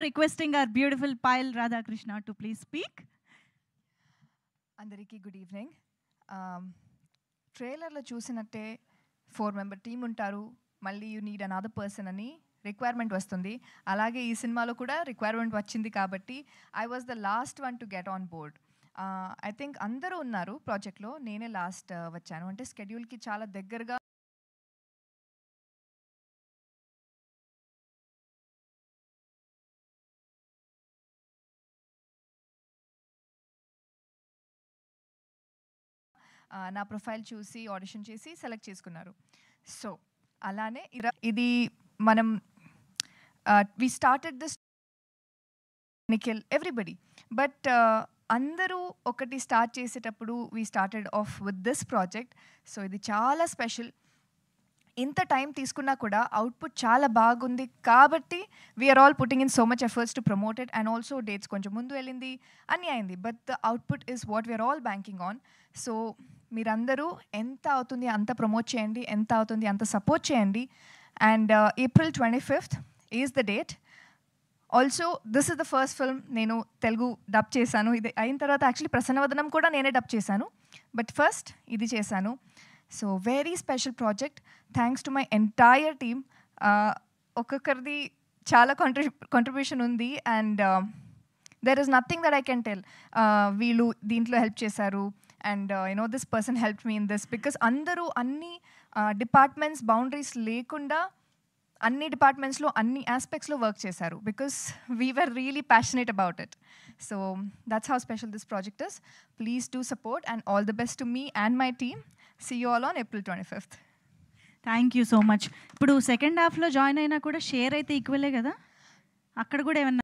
Requesting our beautiful Payal Radhakrishna to please speak. Andariki, good evening. Trailer lo chusinatte 4-member team untaru. Malli you need another person ani requirement vastundi. Alage ee cinemalo kuda requirement vachindi kabatti I was the last one to get on board. I think andaru unnaru project lo, nene last vachanu. Ante schedule ki chaala దగ్గరగా నా profile చూసి audition చేసి select చేసుకున్నారు. So అలానే ఇది మనం we started this Nikhil everybody, but అందరూ ఒకటి స్టార్ట్ చేసేటప్పుడు we started off with this project. So ఇది చాలా స్పెషల్. ఇంత టైం తీసుకున్నా కూడా అవుట్పుట్ చాలా బాగుంది కాబట్టి we're all putting in so much efforts to promote it, and also dates కొంచెం ముందు వెళ్ళింది, అన్నీ అయింది, but the output is what we're all banking on. So మీరందరూ ఎంత అవుతుంది అంత ప్రమోట్ చేయండి, ఎంత అవుతుంది అంత సపోర్ట్ చేయండి. And April 25th is the date. Also this is the first film నేను తెలుగు డబ్ చేశాను. ఇది అయిన తర్వాత యాక్చువల్లీ ప్రసన్నవదనం కూడా నేనే డబ్ చేశాను, బట్ ఫస్ట్ ఇది చేశాను. So very special project. Thanks to my entire team. ఒక్కొక్కరిది చాలా కాంట్రిబ్యూషన్ ఉంది, and there is nothing that I can tell. వీళ్ళు దీంట్లో హెల్ప్ చేశారు, and this person help me in this, because అందరూ అన్ని డిపార్ట్మెంట్స్ బౌండరీస్ లేకుండా అన్ని డిపార్ట్మెంట్స్లో అన్ని ఆస్పెక్ట్స్లో వర్క్ చేశారు, because we were really passionate about it. So that's how special this project is. Please do support, and all the best to me and my team. See you all on April 25th. Thank you so much. ఇప్పుడు second హాఫ్లో join అయినా కూడా share అయితే ఈక్వలే కదా, అక్కడ కూడా ఏమన్నా